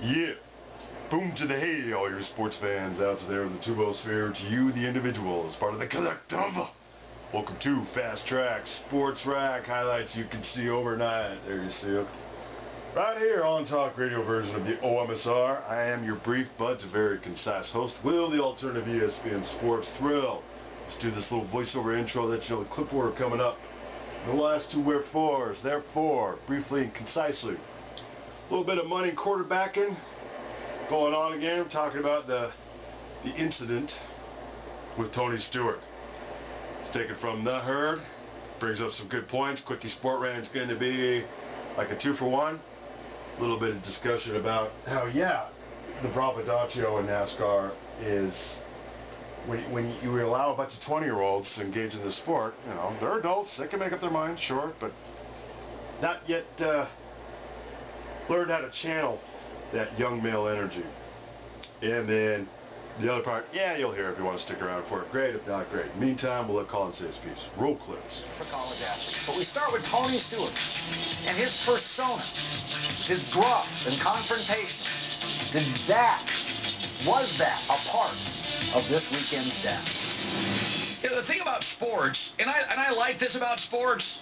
Yeah. Boom to the hey, all your sports fans out there in the tubosphere, to you, the individual, as part of the collective. Welcome to Fast Track Sports Rack highlights you can see overnight. There you see it. Right here on Talk Radio version of the OMSR, I am your brief but very concise host, Will, the alternative ESPN Sports Thrill. Let's do this little voiceover intro that you know the clip order coming up. The last two wherefores, therefore, briefly and concisely. A little bit of money quarterbacking going on again. Talking about the incident with Tony Stewart. It's taken from The Herd. Brings up some good points. Quickie Sport Rant's going to be like a 2-for-1. A little bit of discussion about how, yeah, the bravadaccio in NASCAR is when you allow a bunch of 20-year-olds to engage in the sport. You know, they're adults. They can make up their minds, sure, but not yet learned how to channel that young male energy. And then the other part, yeah, you'll hear if you want to stick around for it. Great, if not great. Meantime, we'll let Colin say his piece. Roll clips. For college athletes. But we start with Tony Stewart and his persona, his gruff and confrontation. Was that a part of this weekend's death? You know, the thing about sports, and I like this about sports,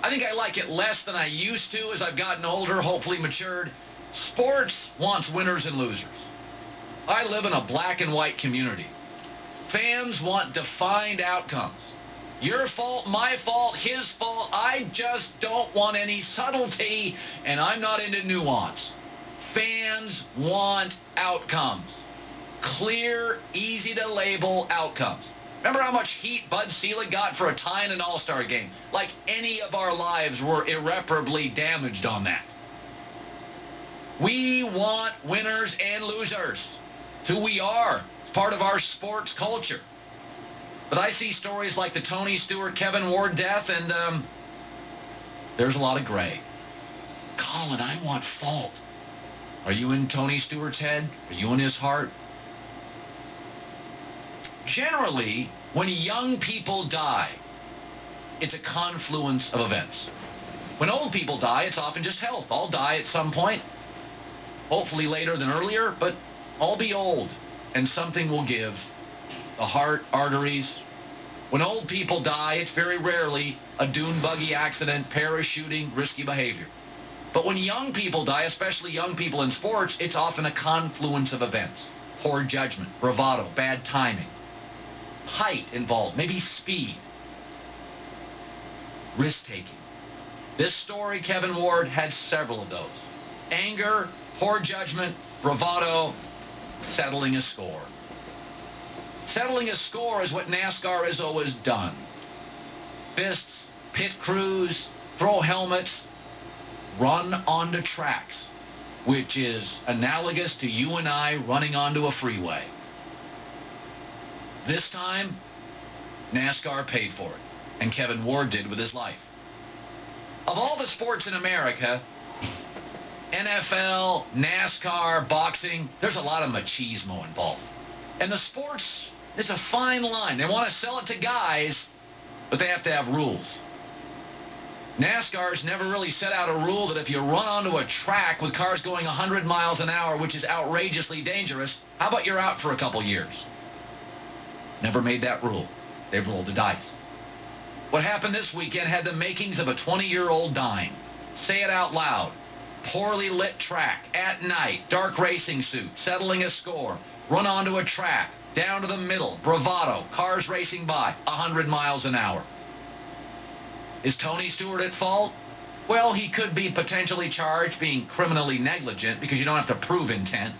I think I like it less than I used to as I've gotten older, hopefully matured. Sports wants winners and losers. I live in a black and white community. Fans want defined outcomes. Your fault, my fault, his fault. I just don't want any subtlety, and I'm not into nuance. Fans want outcomes. Clear, easy to label outcomes. Remember how much heat Bud Selig got for a tie in an All-Star game? Like any of our lives were irreparably damaged on that. We want winners and losers. It's who we are. It's part of our sports culture. But I see stories like the Tony Stewart, Kevin Ward death, and there's a lot of gray. Colin, I want fault. Are you in Tony Stewart's head? Are you in his heart? Generally, when young people die, it's a confluence of events. When old people die, it's often just health. I'll die at some point. Hopefully later than earlier, but I'll be old, and something will give. The heart, arteries. When old people die, it's very rarely a dune buggy accident, parachuting, risky behavior. But when young people die, especially young people in sports, it's often a confluence of events. Poor judgment, bravado, bad timing. Height involved, maybe speed. Risk-taking. This story, Kevin Ward, had several of those. Anger, poor judgment, bravado, settling a score. Settling a score is what NASCAR has always done. Fists, pit crews, throw helmets, run onto tracks, which is analogous to you and I running onto a freeway. This time, NASCAR paid for it, and Kevin Ward did with his life. Of all the sports in America, NFL, NASCAR, boxing, there's a lot of machismo involved. And the sports, it's a fine line. They want to sell it to guys, but they have to have rules. NASCAR's never really set out a rule that if you run onto a track with cars going 100 miles an hour, which is outrageously dangerous, how about you're out for a couple years? Never made that rule. They've rolled the dice. What happened this weekend had the makings of a 20-year-old dying. Say it out loud. Poorly lit track, at night, dark racing suit, settling a score, run onto a track, down to the middle, bravado, cars racing by, 100 miles an hour. Is Tony Stewart at fault? Well, he could be potentially charged being criminally negligent because you don't have to prove intent.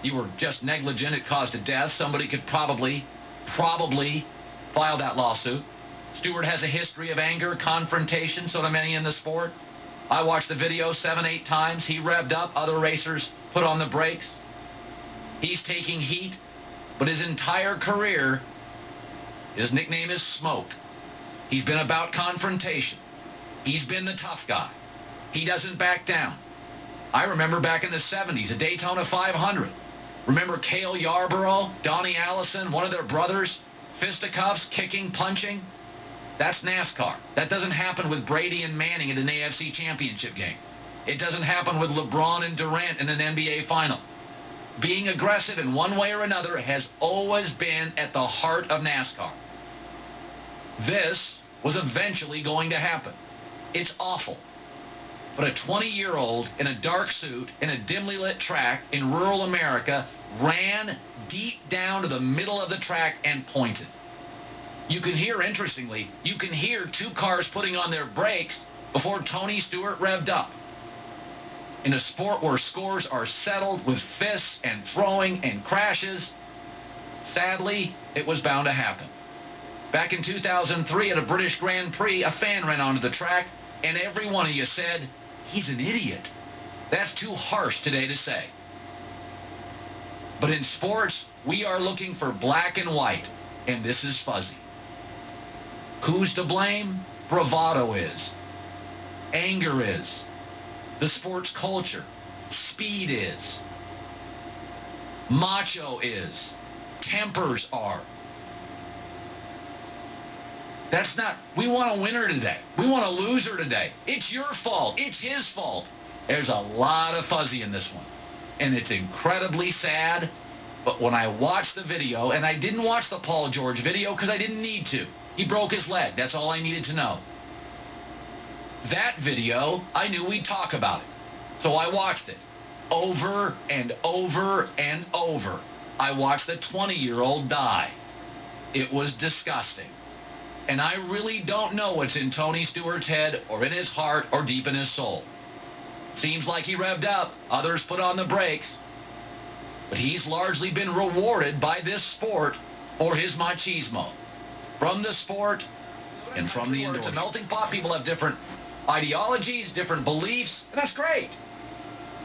You were just negligent, it caused a death. Somebody could probably file that lawsuit. Stewart has a history of anger, confrontation, so do many in the sport. I watched the video 7-8 times. He revved up. Other racers put on the brakes. He's taking heat, but his entire career, his nickname is Smoke. He's been about confrontation. He's been the tough guy. He doesn't back down. I remember back in the 70s, a Daytona 500. Remember Cale Yarborough, Donnie Allison, one of their brothers, fisticuffs, kicking, punching? That's NASCAR. That doesn't happen with Brady and Manning at an AFC championship game. It doesn't happen with LeBron and Durant in an NBA final. Being aggressive in one way or another has always been at the heart of NASCAR. This was eventually going to happen. It's awful. But a 20-year-old in a dark suit in a dimly lit track in rural America ran deep down to the middle of the track and pointed. You can hear, interestingly, you can hear two cars putting on their brakes before Tony Stewart revved up. In a sport where scores are settled with fists and throwing and crashes, sadly, it was bound to happen. Back in 2003 at a British Grand Prix, a fan ran onto the track, and every one of you said, "He's an idiot." That's too harsh today to say. But in sports, we are looking for black and white, and this is fuzzy. Who's to blame? Bravado is. Anger is. The sports culture. Speed is. Macho is. Tempers are. That's not, we want a winner today. We want a loser today. It's your fault. It's his fault. There's a lot of fuzzy in this one. And it's incredibly sad. But when I watched the video, and I didn't watch the Paul George video because I didn't need to. He broke his leg. That's all I needed to know. That video, I knew we'd talk about it. So I watched it over and over and over. I watched the 20-year-old die. It was disgusting. And I really don't know what's in Tony Stewart's head or in his heart or deep in his soul. Seems like he revved up. Others put on the brakes. But he's largely been rewarded by this sport for his machismo. From the sport and from the indoor. It's a melting pot. People have different ideologies, different beliefs, and that's great.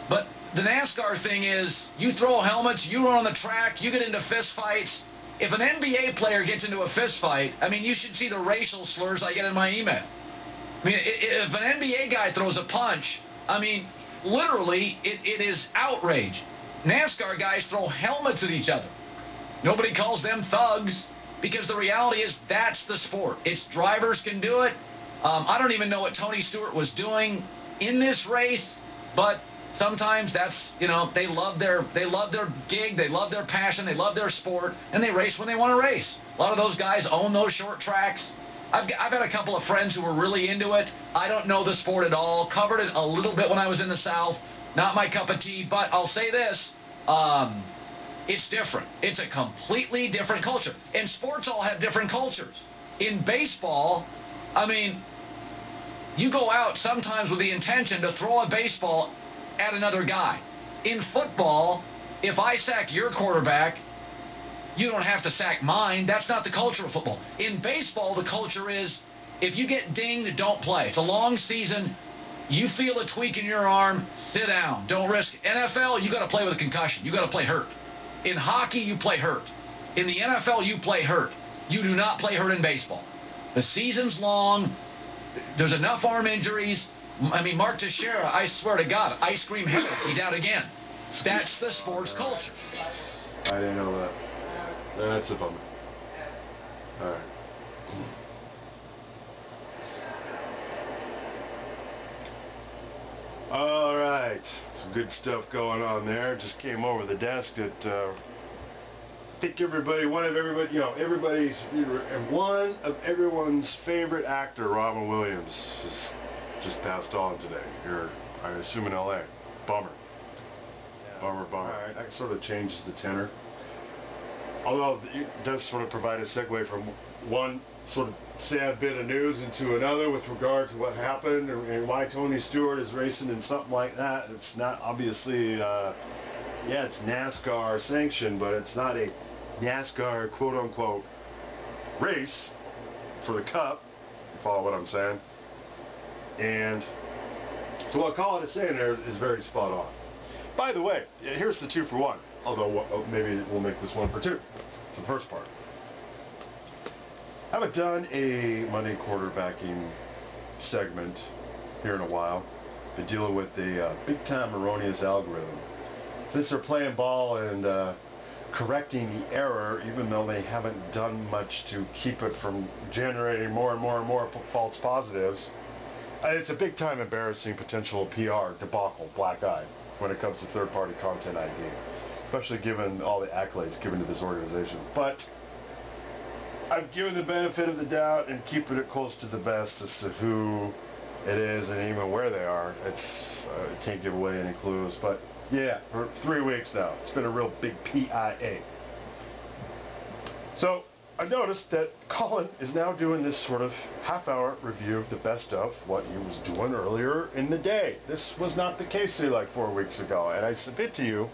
But the NASCAR thing is, you throw helmets, you run on the track, you get into fist fights. If an NBA player gets into a fist fight, I mean, you should see the racial slurs I get in my email. I mean, if an NBA guy throws a punch, I mean, literally, it is outrage. NASCAR guys throw helmets at each other. Nobody calls them thugs because the reality is that's the sport. It's drivers can do it. I don't even know what Tony Stewart was doing in this race, but sometimes that's, you know, they love their gig, they love their passion, they love their sport, and they race when they want to race. A lot of those guys own those short tracks. I've had a couple of friends who were really into it. I don't know the sport at all. Covered it a little bit when I was in the South. Not my cup of tea, but I'll say this. It's different. It's a completely different culture. And sports all have different cultures. In baseball, I mean, you go out sometimes with the intention to throw a baseball at another guy. In football, if I sack your quarterback, you don't have to sack mine. That's not the culture of football. In baseball, the culture is if you get dinged, don't play. It's a long season. You feel a tweak in your arm, sit down. Don't risk it. NFL, you got to play with a concussion. You got to play hurt. In hockey, you play hurt. In the NFL, you play hurt. You do not play hurt in baseball. The season's long. There's enough arm injuries. I mean, Mark Teixeira, I swear to God, ice cream headache. He's out again. That's the sports culture. I didn't know that. That's a bummer. All right. All right. Some good stuff going on there. Just came over the desk that I think one of everyone's favorite actor, Robin Williams, just passed on today. Here, I assume in L.A. Bummer. Yeah. Bummer. All right. That sort of changes the tenor. Although it does sort of provide a segue from one sort of sad bit of news into another with regard to what happened and why Tony Stewart is racing in something like that. It's not obviously, it's NASCAR sanctioned, but it's not a NASCAR quote-unquote race for the Cup. You follow what I'm saying? And so what Colin is saying there is very spot on. By the way, here's the 2 for 1. Although maybe we'll make this 1 for 2. It's the first part. I haven't done a Monday quarterbacking segment here in a while. Been dealing with a big-time erroneous algorithm. Since they're playing ball and correcting the error, even though they haven't done much to keep it from generating more and more false positives, It's a big time embarrassing potential PR debacle, black eye, when it comes to third-party content ID, especially given all the accolades given to this organization. But I'm giving the benefit of the doubt and keeping it close to the vest as to who it is and even where they are. It's can't give away any clues, but yeah, for 3 weeks now, it's been a real big PIA. So I noticed that Colin is now doing this sort of half-hour review of the best of what he was doing earlier in the day. This was not the case, say, like 4 weeks ago, and I submit to you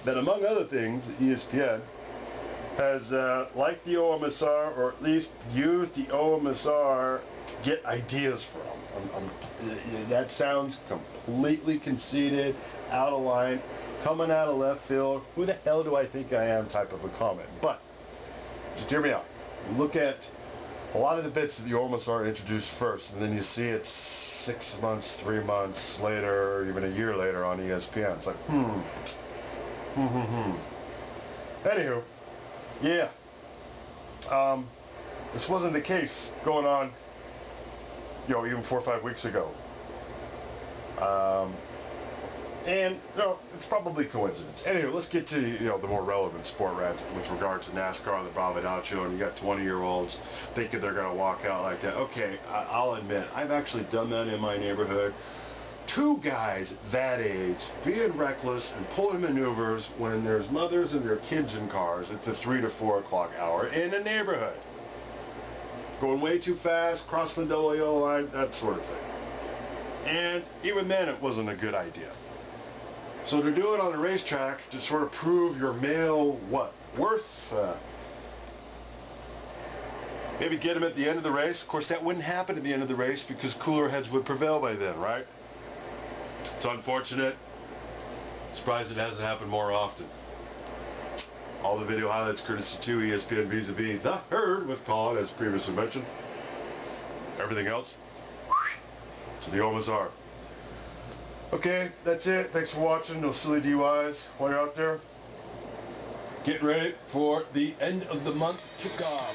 that among other things, ESPN has liked the OMSR, or at least used the OMSR to get ideas from. That sounds completely conceited, out of line, coming out of left field. Who the hell do I think I am type of a comment. But just hear me out. You look at a lot of the bits that the OMSR introduced first, and then you see it 6 months, 3 months later, or even a year later on ESPN. It's like, Anywho, yeah. This wasn't the case going on, even 4 or 5 weeks ago. And, it's probably coincidence. Anyway, let's get to, the more relevant sport rant with regards to NASCAR, the Bravinacho, and you got 20-year-olds thinking they're going to walk out like that. Okay, I'll admit, I've actually done that in my neighborhood. 2 guys that age being reckless and pulling maneuvers when there's mothers and their kids in cars at the 3 to 4 o'clock hour in a neighborhood. Going way too fast, crossing the double yellow line, that sort of thing. And even then, it wasn't a good idea. So to do it on a racetrack to sort of prove your male worth, maybe get him at the end of the race. Of course, that wouldn't happen at the end of the race because cooler heads would prevail by then, right? It's unfortunate. Surprised it hasn't happened more often. All the video highlights courtesy to ESPN vis-a-vis The Herd with Colin, as previously mentioned. Everything else to the OMSR. Okay, that's it. Thanks for watching. No silly DUIs while you're out there. Getting ready for the end of the month kickoff.